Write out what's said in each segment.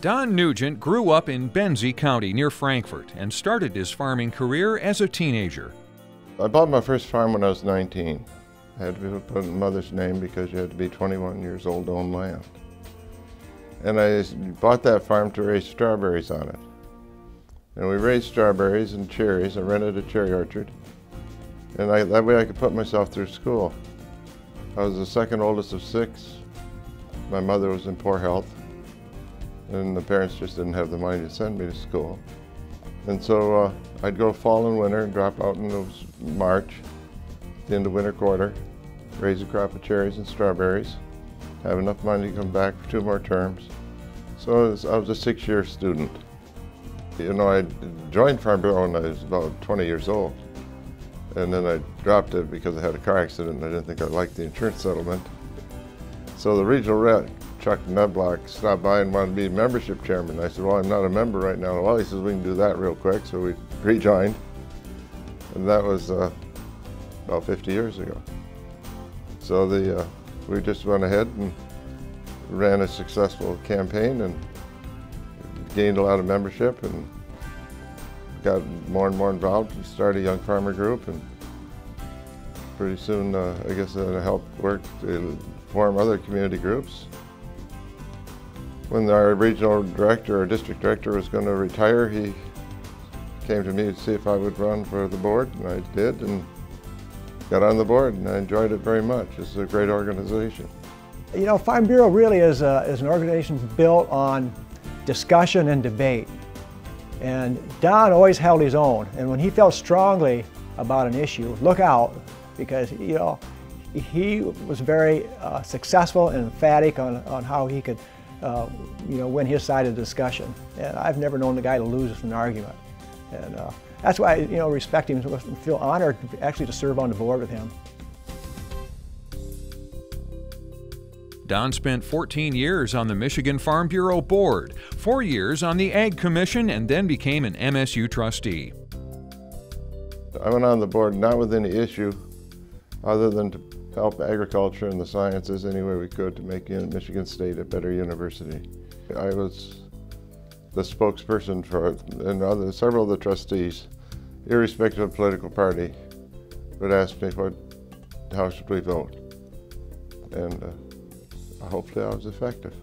Don Nugent grew up in Benzie County near Frankfort and started his farming career as a teenager. I bought my first farm when I was 19. I had to put mother's name because you had to be 21 years old to own land. And I bought that farm to raise strawberries on it. And we raised strawberries and cherries. I rented a cherry orchard. And that way I could put myself through school. I was the second oldest of 6. My mother was in poor health, and the parents just didn't have the money to send me to school. And so I'd go fall and winter and drop out in March, the end of winter quarter, raise a crop of cherries and strawberries, have enough money to come back for 2 more terms. So I was a 6-year student. You know, I joined Farm Bureau when I was about 20 years old. And then I dropped it because I had a car accident and I didn't think I liked the insurance settlement. So the regional rep, Chuck Neblock, stopped by and wanted to be membership chairman. I said, well, I'm not a member right now. Well, he says, we can do that real quick. So we rejoined. And that was about 50 years ago. So we just went ahead and ran a successful campaign and gained a lot of membership and got more and more involved and started a young farmer group. And pretty soon, I guess I helped work to form other community groups. When our regional director or district director was going to retire, he came to me to see if I would run for the board, and I did, and got on the board, and I enjoyed it very much. It's a great organization. You know, Farm Bureau really is an organization built on discussion and debate. And Don always held his own, and when he felt strongly about an issue, look out, because you know, he was very successful and emphatic on how he could you know, win his side of the discussion. And I've never known the guy to lose an argument. And that's why I respect him and feel honored actually to serve on the board with him. Don spent 14 years on the Michigan Farm Bureau Board, 4 years on the Ag Commission, and then became an MSU trustee. I went on the board not with any issue other than to help agriculture and the sciences any way we could to make Michigan State a better university. I was the spokesperson for it, and several of the trustees, irrespective of political party, would ask me how should we vote. And hopefully I was effective.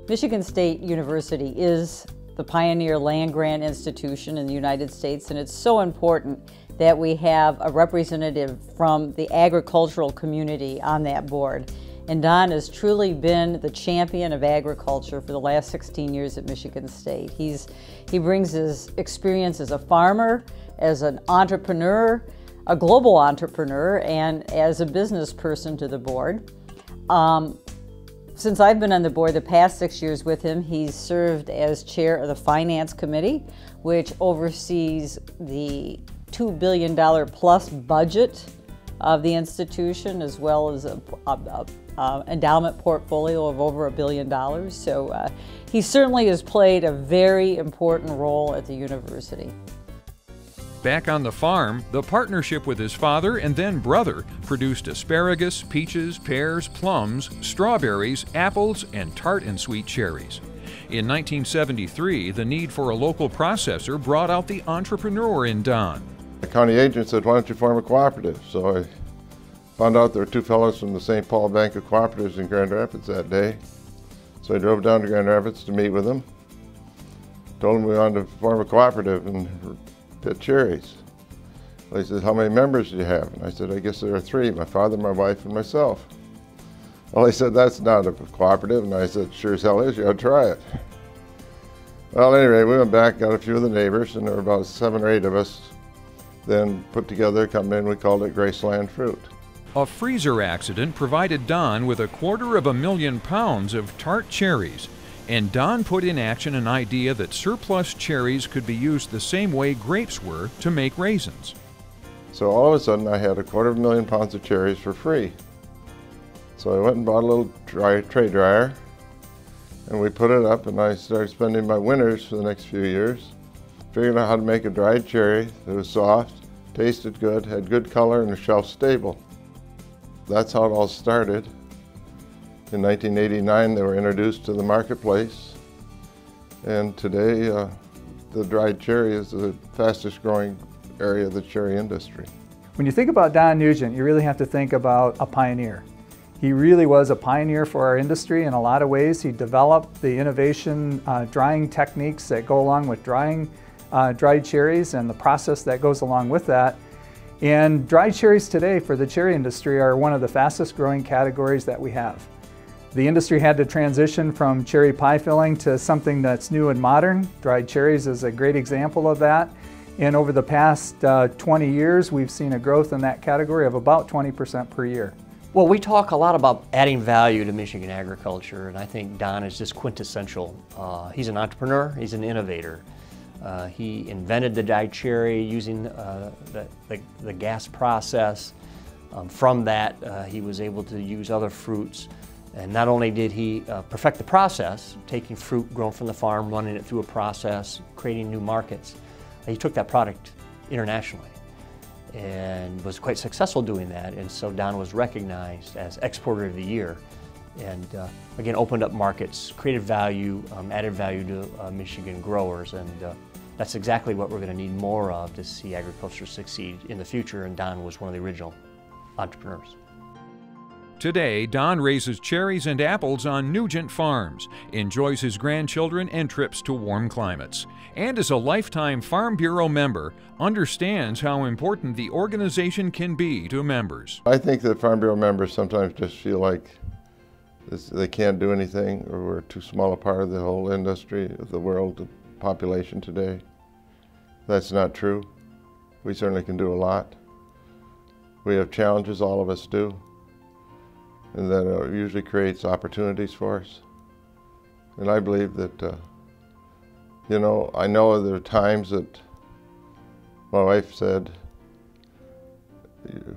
Michigan State University is the pioneer land-grant institution in the United States, and it's so important that we have a representative from the agricultural community on that board. And Don has truly been the champion of agriculture for the last 16 years at Michigan State. He brings his experience as a farmer, as an entrepreneur, a global entrepreneur, and as a business person to the board. Since I've been on the board the past 6 years with him, he's served as chair of the Finance Committee, which oversees the $2 billion plus budget of the institution, as well as an endowment portfolio of over $1 billion. So he certainly has played a very important role at the university. Back on the farm, the partnership with his father and then brother produced asparagus, peaches, pears, plums, strawberries, apples, and tart and sweet cherries. In 1973, the need for a local processor brought out the entrepreneur in Don. The county agent said, why don't you form a cooperative? So I found out there were 2 fellows from the St. Paul Bank of Cooperatives in Grand Rapids that day. So I drove down to Grand Rapids to meet with them. Told them we wanted to form a cooperative and pit cherries. Well, he said, how many members do you have? And I said, I guess there are 3, my father, my wife, and myself. Well, he said, that's not a cooperative. And I said, sure as hell is, you ought to try it. Well, anyway, we went back, got a few of the neighbors, and there were about 7 or 8 of us, then put together a company, and we called it Graceland Fruit. A freezer accident provided Don with 250,000 pounds of tart cherries, and Don put in action an idea that surplus cherries could be used the same way grapes were to make raisins. So all of a sudden I had 250,000 pounds of cherries for free. So I went and bought a little tray dryer, and we put it up, and I started spending my winters for the next few years figuring out how to make a dried cherry that was soft, tasted good, had good color, and was shelf stable. That's how it all started. In 1989, they were introduced to the marketplace, And today, the dried cherry is the fastest growing area of the cherry industry. When you think about Don Nugent, you really have to think about a pioneer. He really was a pioneer for our industry in a lot of ways. He developed the innovation drying techniques that go along with drying dried cherries and the process that goes along with that. And dried cherries today for the cherry industry are one of the fastest growing categories that we have. The industry had to transition from cherry pie filling to something that's new and modern. Dried cherries is a great example of that. And over the past 20 years, we've seen a growth in that category of about 20% per year. Well, we talk a lot about adding value to Michigan agriculture, and I think Don is just quintessential. He's an entrepreneur, he's an innovator. He invented the dried cherry using the gas process. From that, he was able to use other fruits. And not only did he perfect the process, taking fruit grown from the farm, running it through a process, creating new markets, he took that product internationally and was quite successful doing that. And so Don was recognized as Exporter of the Year, and again opened up markets, created value, added value to Michigan growers, and that's exactly what we're going to need more of to see agriculture succeed in the future, and Don was one of the original entrepreneurs. Today, Don raises cherries and apples on Nugent Farms, enjoys his grandchildren and trips to warm climates, and as a lifetime Farm Bureau member, understands how important the organization can be to members. I think that Farm Bureau members sometimes just feel like they can't do anything, or we're too small a part of the whole industry, of the world, the population today. That's not true. We certainly can do a lot. We have challenges, all of us do, and that usually creates opportunities for us. And I believe that, you know, I know there are times that my wife said,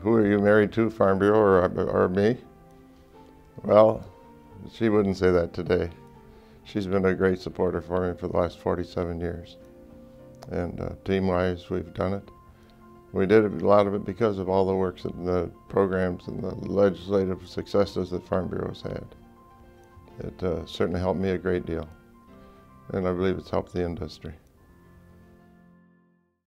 "Who are you married to, Farm Bureau or me?" Well, she wouldn't say that today. She's been a great supporter for me for the last 47 years. And team-wise, we've done it. We did a lot of it because of all the works and the programs and the legislative successes that Farm Bureau's had. It certainly helped me a great deal, and I believe it's helped the industry.